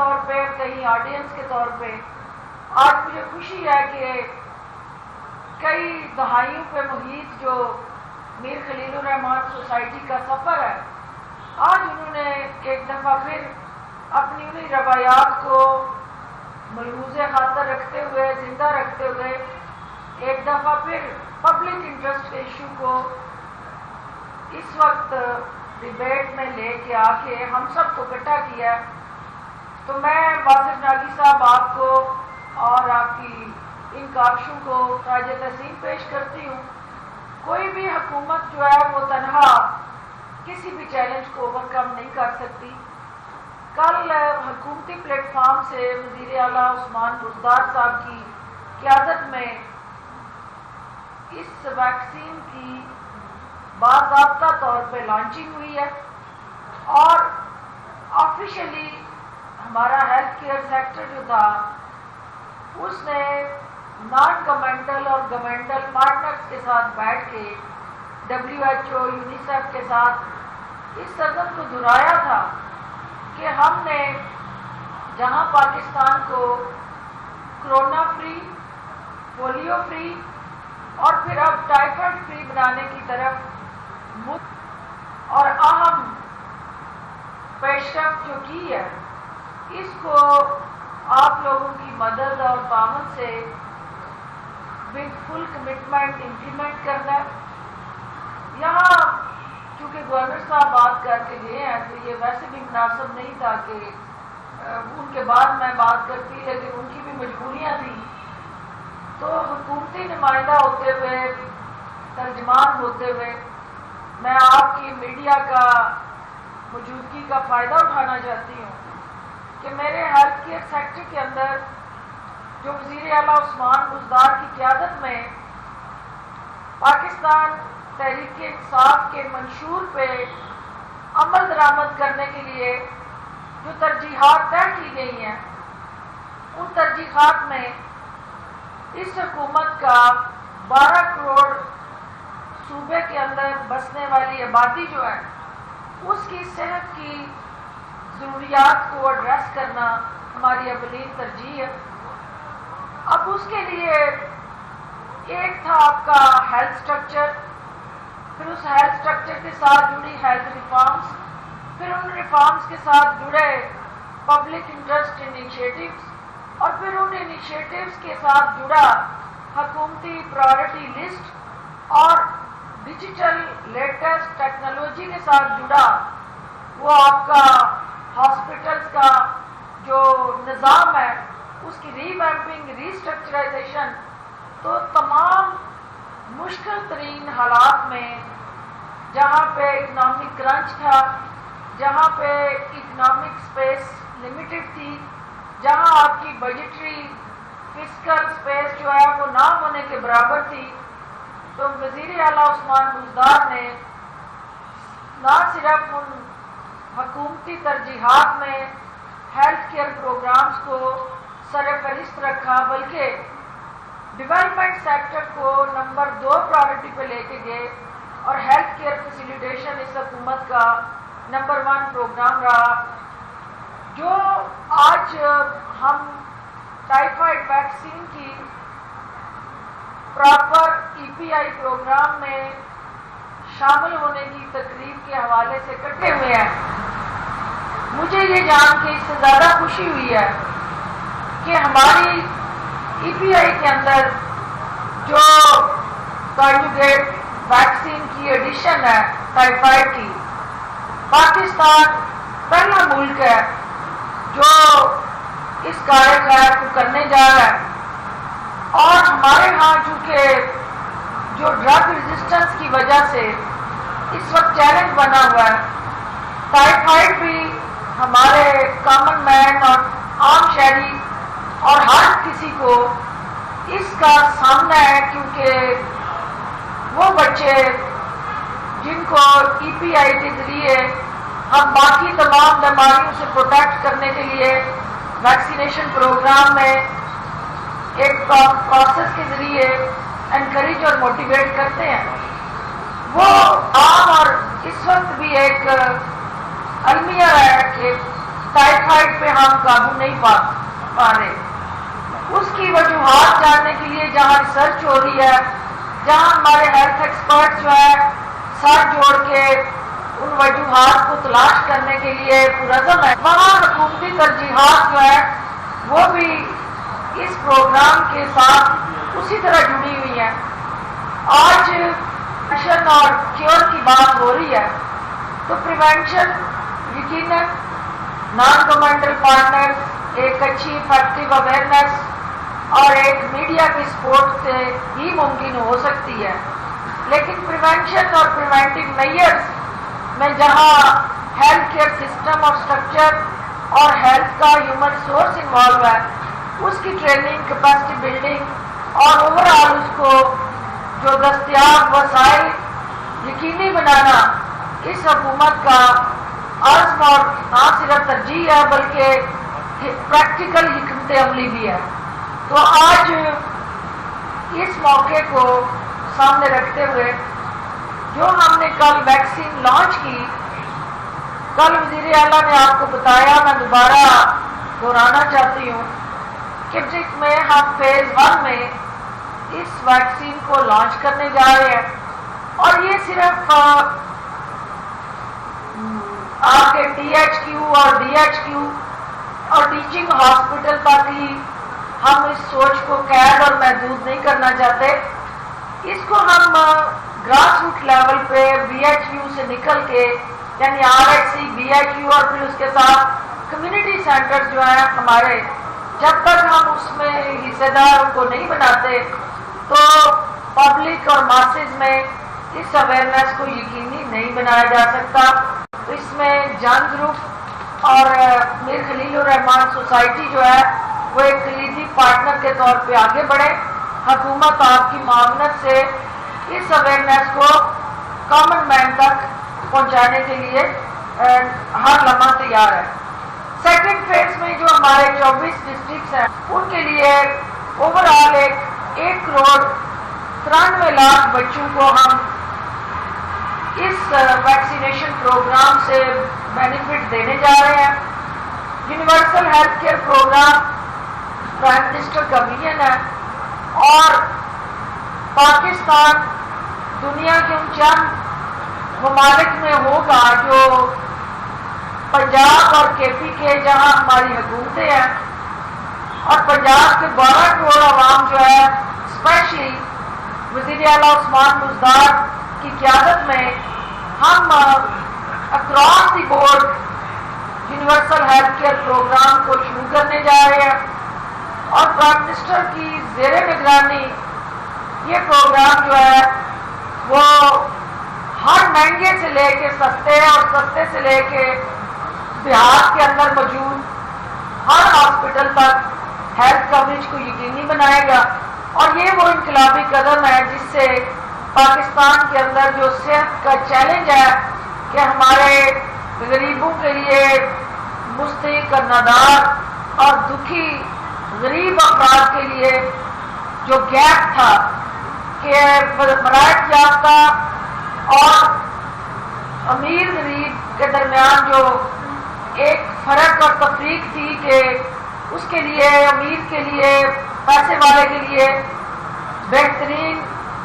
طور پہ کہیں آڈینس کے طور پہ آج مجھے خوشی ہے کہ کئی دہائیوں پہ محیط جو میر خلیل الرحمان سوسائٹی کا سفر ہے، آج انہوں نے ایک دفعہ پھر اپنی انہی روایات کو ملحوظ خاطر رکھتے ہوئے، زندہ رکھتے ہوئے، ایک دفعہ پھر پبلک انٹرسٹ ایشو کو اس وقت ڈبیٹ میں لے کے آ کے ہم سب کو اکٹھا کیا. تو میں واصف ناگی صاحب آپ کو اور آپ کی ان کاوشوں کو خراج تحسین پیش کرتی ہوں. کوئی بھی حکومت جو ہے وہ تنہا کسی بھی چیلنج کو اوور کم نہیں کر سکتی. کل حکومتی پلیٹ فارم سے وزیر اعلیٰ عثمان بزدار صاحب کی قیادت میں اس ویکسین کی باضابطہ طور پہ لانچنگ ہوئی ہے اور آفیشلی ہمارا ہیلتھ کیئر سیکٹر جو تھا اس نے نان گورنمنٹل اور گورنمنٹل پارٹنرز کے ساتھ بیٹھ کے WHO یونیسیف کے ساتھ اس عزم کو دہرایا تھا کہ ہم نے جہاں پاکستان کو کرونا فری، پولیو فری اور پھر اب ٹائیفائڈ فری بنانے کی طرف اور اہم پیش رفت جو کی ہے، اس کو آپ لوگوں کی مدد اور تعاون سے ود فل کمٹمنٹ امپلیمنٹ کرنا ہے. یہاں چونکہ گورنر صاحب بات کر کے گئے ہیں تو یہ ویسے بھی مناسب نہیں تھا کہ ان کے بعد میں بات کرتی، لیکن ان کی بھی مجبوریاں تھیں. تو حکومتی نمائندہ ہوتے ہوئے، ترجمان ہوتے ہوئے میں آپ کی میڈیا کا موجودگی کا فائدہ اٹھانا چاہتی ہوں کہ میرے ہیلتھ کیئر سیکٹر کے اندر جو وزیر اعلیٰ عثمان بزدار کی قیادت میں پاکستان تحریک انصاف کے منشور پہ عمل درآمد کرنے کے لیے جو ترجیحات طے کی گئی ہیں، ان ترجیحات میں اس حکومت کا 12 کروڑ صوبے کے اندر بسنے والی آبادی جو ہے اس کی صحت کی ضروریات کو ایڈریس کرنا ہماری اولین ترجیح ہے. اب اس کے لیے ایک تھا آپ کا ہیلتھ سٹرکچر، پھر اس ہیلتھ سٹرکچر کے ساتھ جڑی ہیلتھ ریفارمز، پھر ان ریفارمز کے ساتھ جڑے پبلک انٹرسٹ انیشیٹوز، اور پھر ان انیشیٹوز کے ساتھ جڑا حکومتی پرائورٹی لسٹ اور ڈیجیٹل لیٹسٹ ٹیکنالوجی کے ساتھ جڑا وہ آپ کا ہاسپٹلز کا جو نظام ہے اس کی ری ویمپنگ، ری اسٹرکچرائزیشن. تو تمام مشکل ترین حالات میں جہاں پہ اکنامک کرنچ تھا، جہاں پہ اکنامک اسپیس لمیٹڈ تھی، جہاں آپ کی بجٹری فسکل اسپیس جو ہے وہ نہ ہونے کے برابر تھی، تو وزیر اعلیٰ عثمان بزدار نے نہ صرف ان حکومتی ترجیحات میں ہیلتھ کیئر پروگرامز کو سرفہرست رکھا بلکہ ڈیولپمنٹ سیکٹر کو نمبر 2 پرائورٹی پہ لے کے گئے اور ہیلتھ کیئر فیسیلیٹیشن اس حکومت کا نمبر 1 پروگرام رہا. جو آج ہم ٹائیفائڈ ویکسین کی پراپر EPI پروگرام میں شامل ہونے کی تقریب کے حوالے سے اکٹھے ہوئے ہیں، مجھے یہ جان کے اس سے زیادہ خوشی ہوئی ہے کہ ہماری EPI کے اندر جو کانجوگیٹ ویکسین کی ایڈیشن ہے ٹائیفائڈ کی، پاکستان پہلا ملک ہے جو اس کار خیر کو کرنے جا رہا ہے. اور ہمارے ہاں چونکہ جو ڈرگ ریزسٹنس کی وجہ سے اس وقت چیلنج بنا ہوا ہے، ٹائیفائڈ بھی ہمارے کامن مین اور عام شہری اور ہر کسی کو اس کا سامنا ہے، کیونکہ وہ بچے جن کو EPI کے ذریعے ہم باقی تمام بیماریوں سے پروٹیکٹ کرنے کے لیے ویکسینیشن پروگرام میں ایک پروسیس کے ذریعے انکریج اور موٹیویٹ کرتے ہیں، وہ عام اور اس وقت بھی ایک المیہ ہے کہ ٹائیفائڈ پہ ہم قابو نہیں پا رہے. اس کی وجوہات جاننے کے لیے جہاں ریسرچ ہو رہی ہے، جہاں ہمارے ہیلتھ ایکسپرٹ جو ہے سر جوڑ کے ان وجوہات کو تلاش کرنے کے لیے پرعزم ہے، وہاں حکومتی ترجیحات جو ہے وہ بھی اس پروگرام کے ساتھ اسی طرح جڑی ہوئی ہیں. آج پریونشن اور کیور کی بات ہو رہی ہے تو پریونشن یقیناً نان گورنمنٹل پارٹنرز، ایک اچھی افیکٹو اویئرنیس اور ایک میڈیا کی سپورٹ سے ہی ممکن ہو سکتی ہے. لیکن پریونشن اور پریونٹیو میئرز میں جہاں ہیلتھ کیئر سسٹم اور اسٹرکچر اور ہیلتھ کا ہیومن ریسورس انوالو ہے، اس کی ٹریننگ، کیپیسٹی بلڈنگ اور اوور آل اس کو جو دستیاب وسائل یقینی بنانا اس حکومت کا عزم اور نہ صرف ترجیح ہے بلکہ پریکٹیکل حکمت عملی بھی ہے. تو آج اس موقع کو سامنے رکھتے ہوئے جو ہم نے کل ویکسین لانچ کی، کل وزیر اعلیٰ نے آپ کو بتایا، میں دوبارہ دہرانا چاہتی ہوں کہ جس میں ہم فیز 1 میں اس ویکسین کو لانچ کرنے جا رہے ہیں. اور یہ صرف آپ کے ٹی ایچ کیو اور ڈی ایچ کیو اور ٹیچنگ ہاسپٹل تک ہی ہم اس سوچ کو قید اور محدود نہیں کرنا چاہتے. اس کو ہم گراس روٹ لیول پہ بی ایچ یو سے نکل کے، یعنی R H C, B H U اور پھر اس کے ساتھ کمیونٹی سینٹر جو ہیں ہمارے، جب تک ہم اس میں حصے دار کو نہیں بناتے تو پبلک اور ماسز میں اس اویئرنیس کو یقینی نہیں بنایا جا سکتا. تو اس میں جان گروپ اور میر خلیل الرحمان سوسائٹی جو ہے وہ ایک کلیدی پارٹنر کے طور پہ آگے بڑھے. حکومت آپ کی معاونت سے اس اویئرنیس کو کامن مین تک پہنچانے کے لیے ہر لمحہ تیار ہے. سیکنڈ فیز میں جو ہمارے 24 ڈسٹرکٹس ہیں ان کے لیے اوور آل 1,93,00,000 بچوں کو ہم اس ویکسینیشن پروگرام سے بینیفٹ دینے جا رہے ہیں. Universal health care programme prime minister کا ویژن ہے اور پاکستان دنیا کے ان چند ممالک میں ہوگا جو پنجاب اور کے پی کے جہاں ہماری حکومتیں ہیں اور پنجاب کے 12 کروڑ عوام جو ہے اسپیشلی وزیر اعلیٰ عثمان بزدار کی قیادت میں ہم across the board universal health care programme کو شروع کرنے جا رہے ہیں. اور پرائم منسٹر کی زیر نگرانی یہ پروگرام جو ہے وہ ہر مہنگے سے لے کے سستے اور سستے سے لے کے دیہات کے اندر موجود ہر ہاسپٹل تک ہیلتھ کوریج کو یقینی بنائے گا. اور یہ وہ انقلابی قدم ہے جس سے پاکستان کے اندر جو صحت کا چیلنج ہے کہ ہمارے غریبوں کے لیے مستحق اور نادار اور دکھی غریب افراد کے لیے جو گیپ تھا کہ مراعات یافتہ اور امیر غریب کے درمیان جو ایک فرق اور تفریق تھی کہ اس کے لیے امیر کے لیے پیسے والے کے لیے بہترین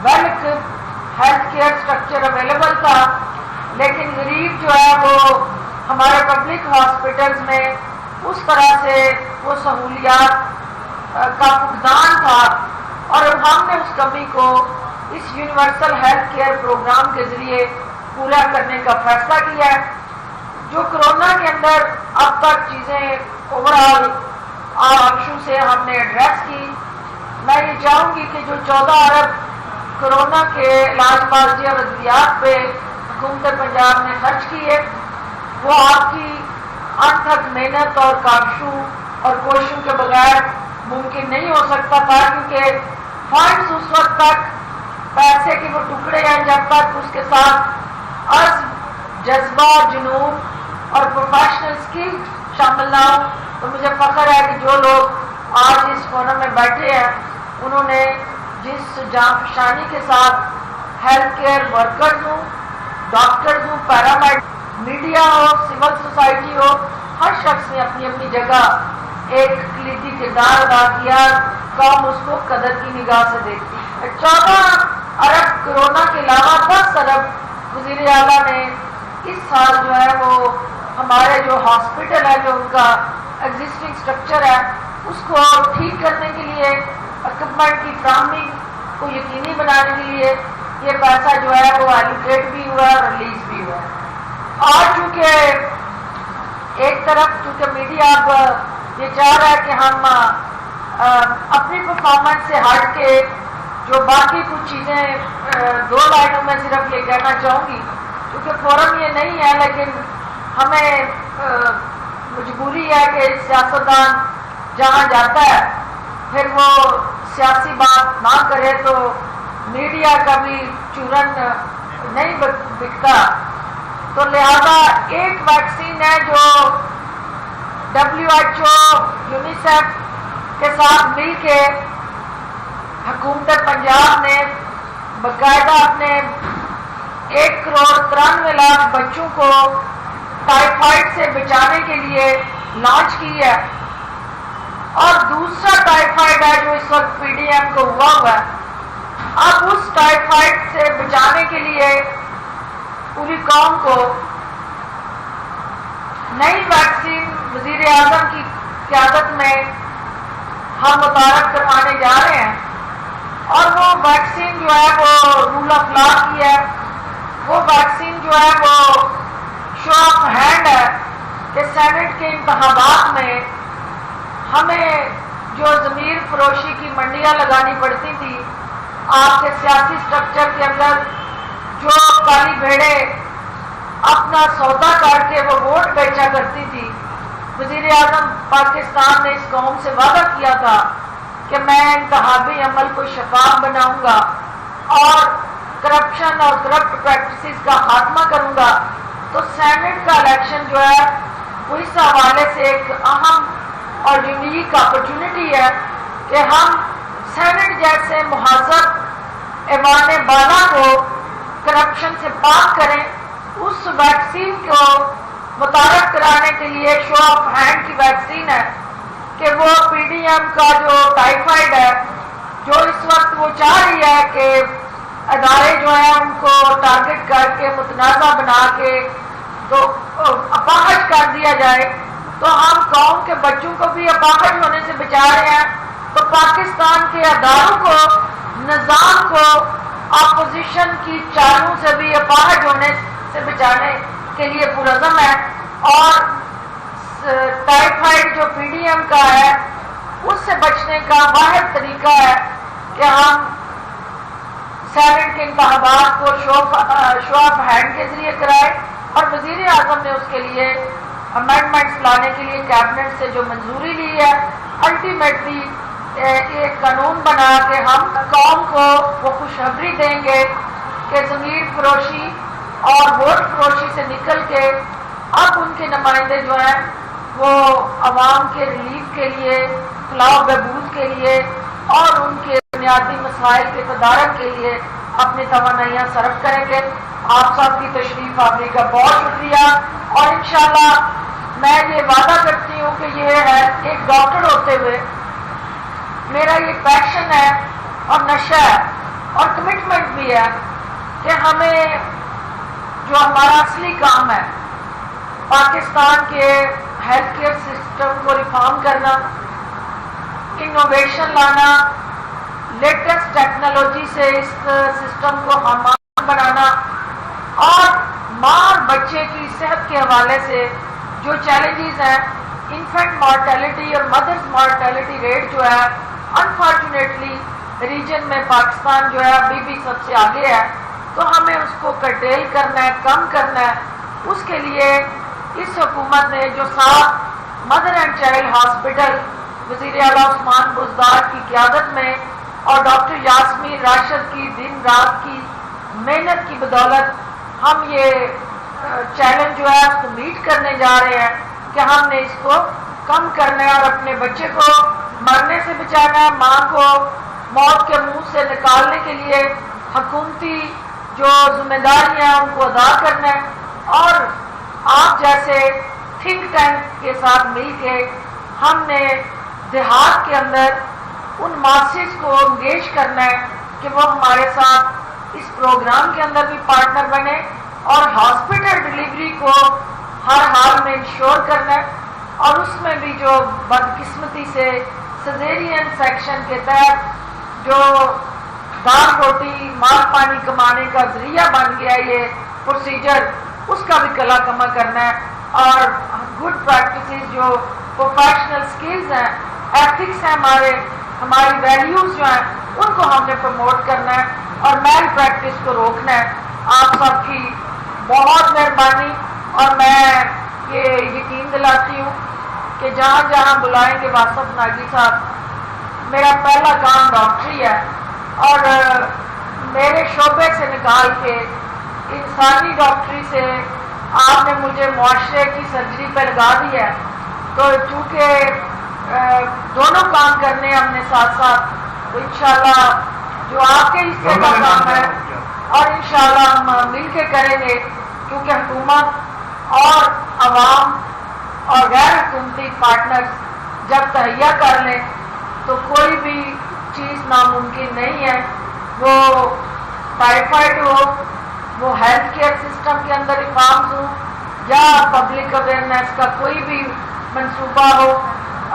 well equipped health care structure available تھا، لیکن غریب جو ہے وہ ہمارے پبلک ہاسپٹلز میں اس طرح سے وہ سہولیات کا فقدان تھا. اور ہم نے اس کمی کو اس یونیورسل ہیلتھ کیئر پروگرام کے ذریعے پورا کرنے کا فیصلہ کیا ہے. جو کرونا کے اندر اب تک چیزیں اوور آل ایشو سے ہم نے ایڈریس کی، میں یہ چاہوں گی کہ جو 14 ارب کرونا کے علاج بازی اور ادویات پہ حکومت پنجاب نے خرچ کیے وہ آپ کی انتھک محنت اور کاوشوں اور کوششوں کے بغیر ممکن نہیں ہو سکتا تھا، کیونکہ فنڈز اس وقت تک پیسے کے وہ ٹکڑے ہیں جب تک اس کے ساتھ عزم، جذبہ، جنون اور پروفیشنل اسکل شامل نہ ہو. تو مجھے فخر ہے کہ جو لوگ آج اس فورم میں بیٹھے ہیں انہوں نے جس جانفشانی کے ساتھ ہیلتھ کیئر ورکرز ہوں، ڈاکٹرز ہوں، پیرامیڈ، میڈیا ہو، سول سوسائٹی ہو، ہر شخص نے اپنی اپنی جگہ ایک کلیدی کردار ادا کیا، قوم اس کو قدر کی نگاہ سے دیکھتی ہے۔ 14 ارب کرونا کے علاوہ 10 ارب وزیر اعلیٰ نے اس سال جو ہے وہ ہمارے جو ہاسپٹل ہے، جو ان کا ایگزسٹنگ اسٹرکچر ہے، اس کو ٹھیک کرنے کے لیے، اکوپمنٹ کی فراہمی کو یقینی بنانے کے لیے یہ پیسہ جو ہے وہ ایلوکیٹ بھی ہوا ہے اور ریلیز بھی ہوا ہے۔ اور چونکہ ایک طرف چونکہ میڈیا اب یہ چاہ رہا ہے کہ ہم اپنی پرفارمنس سے ہٹ کے جو باقی کچھ چیزیں 2 لائنوں میں صرف یہ کہنا چاہوں گی، کیونکہ فورم یہ نہیں ہے، لیکن ہمیں مجبوری ہے کہ سیاستدان جہاں جاتا ہے پھر وہ سیاسی بات نہ کرے تو میڈیا کا بھی چورن نہیں بکتا، تو لہذا ایک ویکسین ہے جو WHO یونیسیف کے ساتھ مل کے حکومت پنجاب نے باقاعدہ اپنے 1,93,00,000 بچوں کو ٹائیفائڈ سے بچانے کے لیے لانچ کی ہے، اور دوسرا ٹائیفائڈ ہے جو اس وقت PDM کو ہوا ہے۔ اب اس ٹائیفائڈ سے بچانے کے لیے پوری قوم کو نئی ویکسین وزیر اعظم کی قیادت میں ہم متعارف کروانے جا رہے ہیں، اور وہ ویکسین جو ہے وہ رول آف لا کی ہے، وہ ویکسین جو ہے وہ شو آف ہینڈ ہے کہ سینٹ کے انتخابات میں ہمیں جو ضمیر فروشی کی منڈیاں لگانی پڑتی تھی، آپ کے سیاسی اسٹرکچر کے اندر جو کالی بھیڑے اپنا سودا کر کے وہ ووٹ بیچا کرتی تھی، وزیر اعظم پاکستان نے اس قوم سے وعدہ کیا تھا کہ میں انتخابی عمل کو شفاف بناؤں گا اور کرپشن اور کرپٹ پریکٹسز کا خاتمہ کروں گا۔ تو سینٹ کا الیکشن جو ہے وہ اس حوالے سے ایک اہم اور یونیک اپرچونٹی ہے کہ ہم سینٹ جیسے مہذب ایوان بالا کو کرپشن سے پاک کریں۔ اس ویکسین کو متعارف کرانے کے لیے شو آف ہینڈ کی ویکسین ہے کہ وہ PDM کا جو ٹائیفائڈ ہے، جو اس وقت وہ چاہ رہی ہے کہ ادارے جو ہیں ان کو ٹارگٹ کر کے متنازع بنا کے تو اپاہج کر دیا جائے، تو ہم قوم کے بچوں کو بھی اپاہج ہونے سے بچا رہے ہیں، تو پاکستان کے اداروں کو، نظام کو اپوزیشن کی چالوں سے بھی اپاہج ہونے سے بچانے کے لیے پرعزم ہے۔ اور ٹائیفائڈ جو PDM کا ہے اس سے بچنے کا واحد طریقہ ہے کہ ہم سینٹ کے انتخابات کو شو آف ہینڈ کے ذریعے کرائے، اور وزیر اعظم نے اس کے لیے امینڈمنٹس لانے کے لیے کیبنٹ سے جو منظوری لی ہے، الٹیمیٹلی ایک قانون بنا کے ہم قوم کو وہ خوشخبری دیں گے کہ ضمیر فروشی اور ووٹ فروشی سے نکل کے اب ان کے نمائندے جو ہیں وہ عوام کے ریلیف کے لیے، فلاح و بہبود کے لیے اور ان کے بنیادی مسائل کے تدارک کے لیے اپنی توانائیاں صرف کریں گے۔ آپ سب کی تشریف آوری کا بہت شکریہ، اور انشاءاللہ میں یہ وعدہ کرتی ہوں کہ یہ ہے ایک ڈاکٹر ہوتے ہوئے میرا یہ پیشن ہے اور نشہ ہے اور کمٹمنٹ بھی ہے کہ ہمیں جو ہمارا اصلی کام ہے، پاکستان کے ہیلتھ کیئر سسٹم کو ریفارم کرنا، انوویشن لانا، لیٹسٹ ٹیکنالوجی سے اس سسٹم کو ہموار بنانا، اور ماں اور بچے کی صحت کے حوالے سے جو چیلنجز ہیں، انفینٹ مارٹیلٹی اور مدرس مارٹیلٹی ریٹ جو ہے انفارچونیٹلی ریجن میں پاکستان جو ہے ابھی بھی سب سے آگے ہے، تو ہمیں اس کو کرٹیل کرنا ہے، کم کرنا ہے۔ اس کے لیے اس حکومت نے جو 7 مدر اینڈ چائلڈ ہاسپٹل وزیر اعلیٰ عثمان بزدار کی قیادت میں اور ڈاکٹر یاسمین راشد کی دن رات کی محنت کی بدولت ہم یہ چیلنج جو ہے اس کو میٹ کرنے جا رہے ہیں کہ ہم نے اس کو کم کرنا ہے اور اپنے بچے کو مرنے سے بچانا ہے، ماں کو موت کے منہ سے نکالنے کے لیے حکومتی جو ذمہ داریاں ہیں ان کو ادا کرنا ہے، اور آپ جیسے تھنک ٹینک کے ساتھ مل کے ہم نے دیہات کے اندر ان ماسز کو انگیج کرنا ہے کہ وہ ہمارے ساتھ اس پروگرام کے اندر بھی پارٹنر بنے اور ہاسپٹل ڈلیوری کو ہر حال میں انشور کرنا ہے، اور اس میں بھی جو بدقسمتی سے سزیرین سیکشن کے تحت جو دال روٹی مال پانی کمانے کا ذریعہ بن گیا یہ پروسیجر، اس کا بھی کلا کما کرنا ہے، اور گڈ پریکٹسز جو پروفیشنل سکلز ہیں، ایتھکس ہیں، ہماری ویلیوز جو ہیں ان کو ہم نے پروموٹ کرنا ہے اور میل پریکٹس کو روکنا ہے۔ آپ سب کی بہت مہربانی، اور میں یہ یقین دلاتی ہوں کہ جہاں جہاں بلائیں گے واصف ناگی صاحب، میرا پہلا کام ڈاکٹری ہے، اور میرے شعبے سے نکال کے انسانی ڈاکٹری سے آپ نے مجھے معاشرے کی سرجری پہ لگا دی ہے، تو چونکہ دونوں کام کرنے ہم نے ساتھ ساتھ، تو انشاءاللہ جو آپ کے حصے کا کام ہے اور انشاءاللہ ہم مل کے کریں گے، کیونکہ حکومت اور عوام اور غیر حکومتی پارٹنرز جب تہیا کر لیں تو کوئی بھی چیز ناممکن نہیں ہے، وہ ٹائیفائڈ ہو، وہ ہیلتھ کیئر سسٹم کے اندر ریفارمز ہوں، یا پبلک اویئرنیس کا کوئی بھی منصوبہ ہو،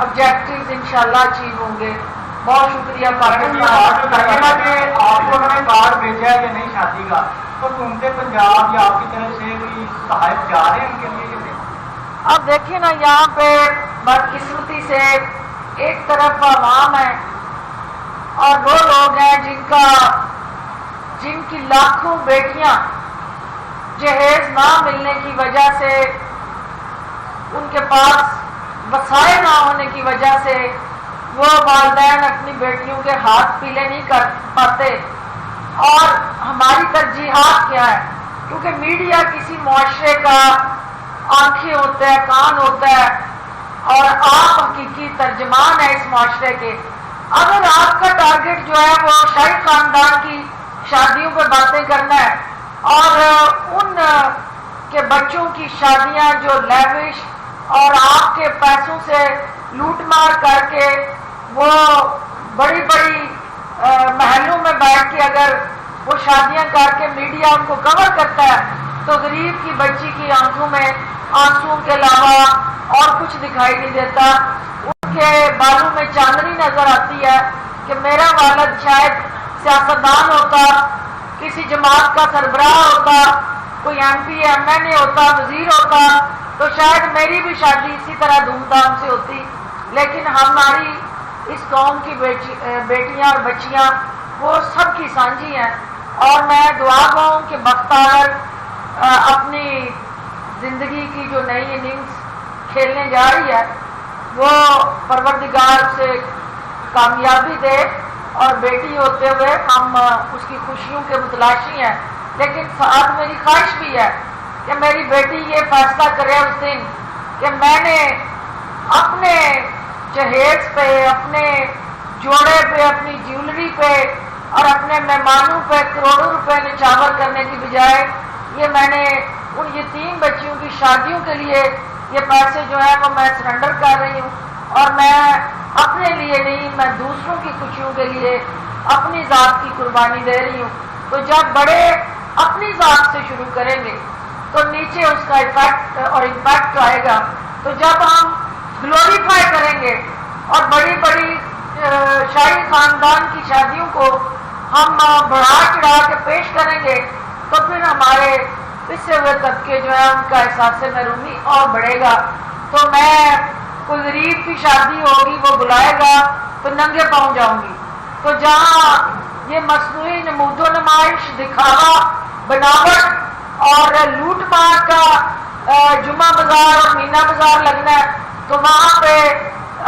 آبجیکٹیوز انشاءاللہ اچیو ہوں گے۔ بہت شکریہ پاکستان۔ آپ کو انہوں نے کارڈ بھیجا ہے کہ نہیں شادی کا، تو حکومت پنجاب یا آپ کی طرف سے کوئی تحائف جا رہے ہیں ان کے لیے کہ نہیں؟ اب دیکھیے نا، یہاں پہ بدقسمتی سے ایک طرف عوام ہے اور وہ لوگ ہیں جن کی لاکھوں بیٹیاں جہیز نہ ملنے کی وجہ سے، ان کے پاس وسائل نہ ہونے کی وجہ سے وہ والدین اپنی بیٹیوں کے ہاتھ پیلے نہیں کر پاتے۔ اور ہماری ترجیحات کیا ہے؟ کیونکہ میڈیا کسی معاشرے کا آنکھیں ہوتا ہے، کان ہوتا ہے، اور آپ حقیقی ترجمان ہیں اس معاشرے کے۔ اگر آپ کا ٹارگٹ جو ہے وہ شاہی خاندان کی شادیوں پہ باتیں کرنا ہے اور ان کے بچوں کی شادیاں جو لیوش اور آپ کے پیسوں سے لوٹ مار کر کے وہ بڑی بڑی محلوں میں بیٹھ کے اگر وہ شادیاں کر کے میڈیا ان کو کور کرتا ہے، تو غریب کی بچی کی آنکھوں میں آنسوؤں کے علاوہ اور کچھ دکھائی نہیں دیتا، ان کے بالوں میں چاندنی نظر آتی ہے کہ میرا والد شاید سیاستدان ہوتا، کسی جماعت کا سربراہ ہوتا، کوئی ایم پی ایم این اے ہوتا، وزیر ہوتا، تو شاید میری بھی شادی اسی طرح دھوم دھام سے ہوتی۔ لیکن ہماری اس قوم کی بیٹیاں اور بچیاں وہ سب کی سانجھی ہیں، اور میں دعا گو ہوں کہ بختار اپنی زندگی کی جو نئی اننگز کھیلنے جا رہی ہے وہ پروردگار سے کامیابی دے، اور بیٹی ہوتے ہوئے ہم اس کی خوشیوں کے متلاشی ہیں۔ لیکن ساتھ میری خواہش بھی ہے کہ میری بیٹی یہ فیصلہ کرے اس دن کہ میں نے اپنے جہیز پہ، اپنے جوڑے پہ، اپنی جیولری پہ اور اپنے مہمانوں پہ کروڑوں روپے نچھاور کرنے کی بجائے یہ میں نے ان یتیم بچیوں کی شادیوں کے لیے یہ پیسے جو ہیں وہ میں سرنڈر کر رہی ہوں، اور میں اپنے لیے نہیں، میں دوسروں کی خوشیوں کے لیے اپنی ذات کی قربانی دے رہی ہوں۔ تو جب بڑے اپنی ذات سے شروع کریں گے تو نیچے اس کا افیکٹ اور امپیکٹ آئے گا۔ تو جب ہم گلوریفائی کریں گے اور بڑی بڑی شاہی خاندان کی شادیوں کو ہم بڑھا چڑھا کے پیش کریں گے تو پھر ہمارے پسے ہوئے طبقے جو ہے ان کا احساس محرومی اور بڑھے گا۔ تو میں کوئی غریب کی شادی ہوگی وہ بلائے گا تو ننگے پاؤں جاؤں گی۔ تو جہاں یہ مصنوعی نمود و نمائش، دکھاوا، بناوٹ اور لوٹ مار کا جمعہ بازار اور مینا بازار لگنا ہے، تو وہاں پہ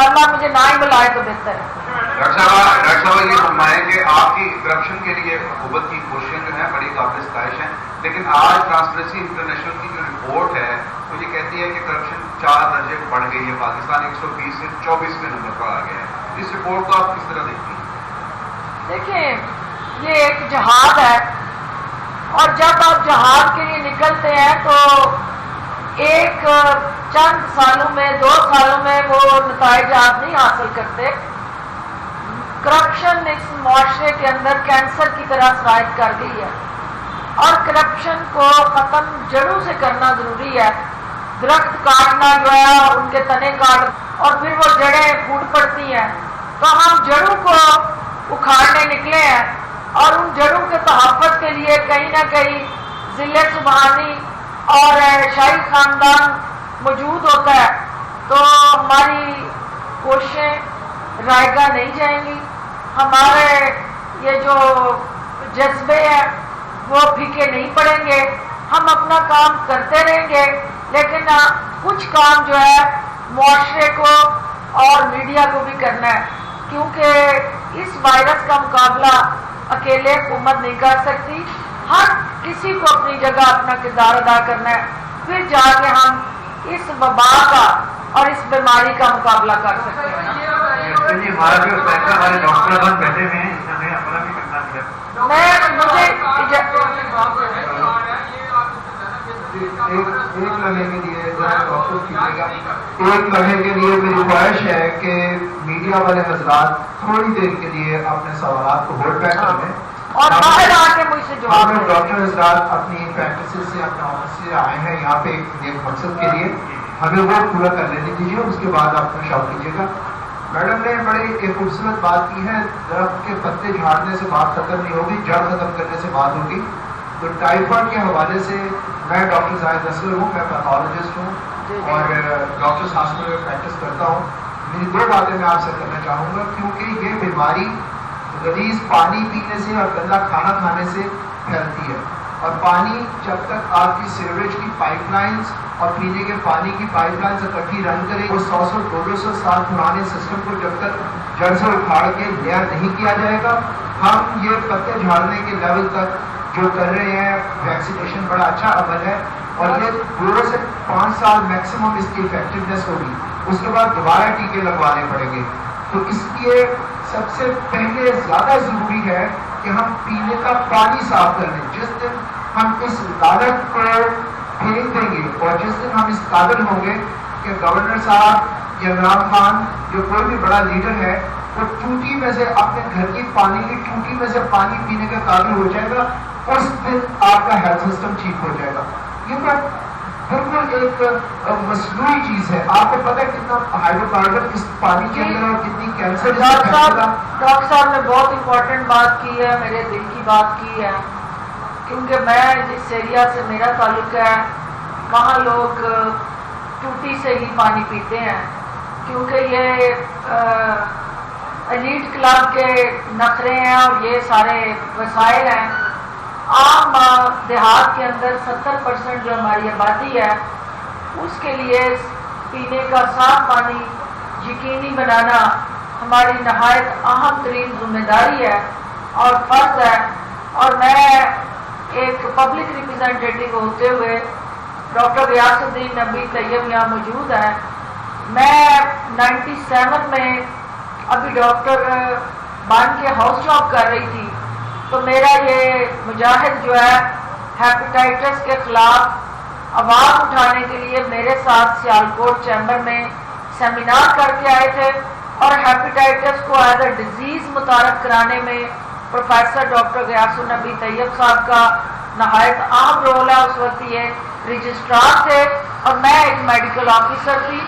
اللہ مجھے نہ ہی بلائے تو بہتر ہے۔ ڈاکٹر صاحب یہ فرمائیں کہ آپ کی کرپشن کے لیے حکومت کی کوششیں جو ہیں بڑی قابل ستائش ہیں، لیکن آج ٹرانسپیرنسی انٹرنیشنل کی جو رپورٹ ہے وہ یہ کہتی ہے کہ کرپشن 4 درجے بڑھ گئی ہے، پاکستان 120 سے 24ویں نمبر پر آ گیا ہے۔ اس رپورٹ کو آپ کس طرح دیکھتی ہیں؟ دیکھیں، یہ ایک جہاد ہے، اور جب آپ جہاد کے لیے نکلتے ہیں تو ایک چند سالوں میں 2 سالوں میں وہ نتائج آپ نہیں حاصل کرتے. کرپشن اس معاشرے کے اندر کینسر کی طرح سرایت کر گئی ہے اور کرپشن کو ختم جڑوں سے کرنا ضروری ہے. درخت کاٹنا جو ہے ان کے تنے کاٹ اور پھر وہ جڑیں پھوٹ پڑتی ہیں، تو ہم جڑوں کو اکھاڑنے نکلے ہیں اور ان جڑوں کے تحفظ کے لیے کہیں نہ کہیں ذل سبحانی اور شاہی خاندان موجود ہوتا ہے، تو ہماری کوششیں رائے گاہ نہیں جائیں گی. ہمارے یہ جو جذبے ہیں وہ پھیکے نہیں پڑیں گے. ہم اپنا کام کرتے رہیں گے، لیکن کچھ کام جو ہے معاشرے کو اور میڈیا کو بھی کرنا ہے، کیونکہ اس وائرس کا مقابلہ اکیلے حکومت نہیں کر سکتی. ہر کسی کو اپنی جگہ اپنا کردار ادا کرنا ہے، پھر جا کے ہم اس وبا کا اور اس بیماری کا مقابلہ کر سکتے ہیں. جی ہمارا جو ہمارے ڈاکٹر بیٹھے ہوئے ہیں، ہمیں اپنا بھی کرنا چاہیے. ایک لمحے کے لیے ایک لمحے کے لیے میری خواہش ہے کہ میڈیا والے حضرات تھوڑی دیر کے لیے اپنے سوالات کو ہولڈ بیک کر لیں اور باہر آ کے مجھ سے جواب ہمیں ڈاکٹر حضرات اپنی پریکٹس سے اپنے آفس سے آئے ہیں یہاں پہ ایک مقصد کے لیے، ہمیں وہ پورا کر لینے دیجیے، اس کے بعد آپ اپنا شوق کیجیے گا. میڈم نے بڑی ایک خوبصورت بات کی ہے، درخت کے پتے جھاڑنے سے بات ختم نہیں ہوگی، جڑ ختم کرنے سے بات ہوگی. تو ٹائیفائڈ کے حوالے سے میں ڈاکٹر زاہد اسلم ہوں، میں پیتھولوجسٹ ہوں اور ڈاکٹرس ہاسپٹل میں پریکٹس کرتا ہوں. میری 2 باتیں میں آپ سے کرنا چاہوں گا، کیونکہ یہ بیماری غلیظ پانی پینے سے اور گندا کھانا کھانے سے پھیلتی ہے، اور پانی جب تک آپ کی سیوریج کی پائپ لائنز اور پینے کے پانی کی پائپ لائنز اکٹھی رن کرے، وہ 100-200 سال پرانے سسٹم کو جب تک جڑ سے اکھاڑ کے نیا نہیں کیا جائے گا، ہم یہ پتے جھاڑنے کے لیول تک جو کر رہے ہیں. ویکسینیشن بڑا اچھا عمل ہے اور یہ 2 سے 5 سال میکسیمم اس کی افیکٹونیس ہوگی، اس کے بعد دوبارہ ٹیکے لگوانے پڑیں گے. تو اس لیے سب سے پہلے زیادہ ضروری ہے کہ ہم پینے کا پانی صاف کر لیں. جس دن ہم اس لالچ کو پھینک دیں گے اور جس دن ہم اس قابل ہوں گے کہ گورنر صاحب یا عمران خان جو کوئی بھی بڑا لیڈر ہے وہ ٹوٹی میں سے اپنے گھر کی پانی کی ٹوٹی میں سے پانی پینے کے قابل ہو جائے گا، اس دن آپ کا ہیلتھ سسٹم ٹھیک ہو جائے گا. یہ بالکل ایک مصنوعی چیز ہے. آپ کو پتہ ہے کتنا ہائیڈرو کاربن اس پانی کے اندر اور کتنی کینسر. ڈاکٹر صاحب نے بہت امپورٹنٹ بات کی ہے، میرے دل کی بات کی ہے، کیونکہ میں جس ایریا سے میرا تعلق ہے وہاں لوگ ٹوٹی سے ہی پانی پیتے ہیں، کیونکہ یہ ایلیٹ کلب کے نخرے ہیں اور یہ سارے وسائل ہیں. عام دیہات کے اندر 70% جو ہماری آبادی ہے اس کے لیے پینے کا صاف پانی یقینی بنانا ہماری نہایت اہم ترین ذمہ داری ہے اور فرض ہے. اور میں ایک پبلک ریپرزینٹیٹیو ہوتے ہوئے ڈاکٹر غیاث الدین نبی طیب یہاں موجود ہیں. میں 97 میں ابھی ڈاکٹر بن کے ہاؤس جاب کر رہی تھی، تو میرا یہ مجاہد جو ہے ہیپیٹائٹس کے خلاف آواز اٹھانے کے لیے میرے ساتھ سیالکوٹ چیمبر میں سیمینار کر کے آئے تھے، اور ہیپیٹائٹس کو ایز اے ڈیزیز متعارف کرانے میں پروفیسر ڈاکٹر غیاث النبی طیب صاحب کا نہایت اہم رول ہے. اس وقت یہ رجسٹرار تھے اور میں ایک میڈیکل آفیسر تھی،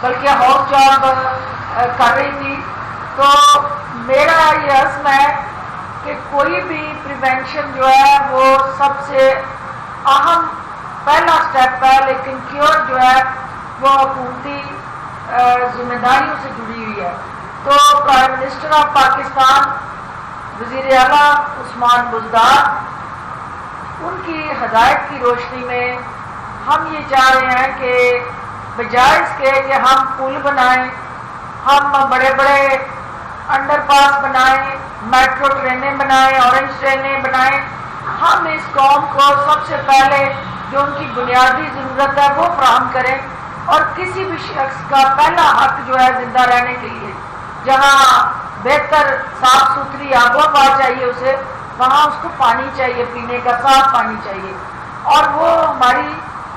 بلکہ ہاؤس جاب کر رہی تھی. تو میرا یہ عزم ہے کہ کوئی بھی پریونشن جو ہے وہ سب سے اہم پہلا سٹیپ ہے، لیکن کیور جو ہے وہ حکومتی ذمہ داریوں سے جڑی ہوئی ہے. تو پرائم منسٹر آف پاکستان وزیر اعلیٰ عثمان بزدار ان کی ہدایت کی روشنی میں ہم یہ چاہ رہے ہیں کہ بجائے اس کے کہ ہم پل بنائیں، ہم بڑے بڑے انڈر پاس بنائیں، میٹرو ٹرینیں بنائیں، اورنج ٹرینیں بنائیں، ہم اس قوم کو سب سے پہلے جو ان کی بنیادی ضرورت ہے وہ فراہم کریں. اور کسی بھی شخص کا پہلا حق جو ہے زندہ رہنے کے لیے، جہاں بہتر صاف ستھری آب و ہوا چاہیے اسے، وہاں اس کو پانی چاہیے، پینے کا صاف پانی چاہیے. اور وہ ہماری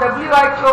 WHO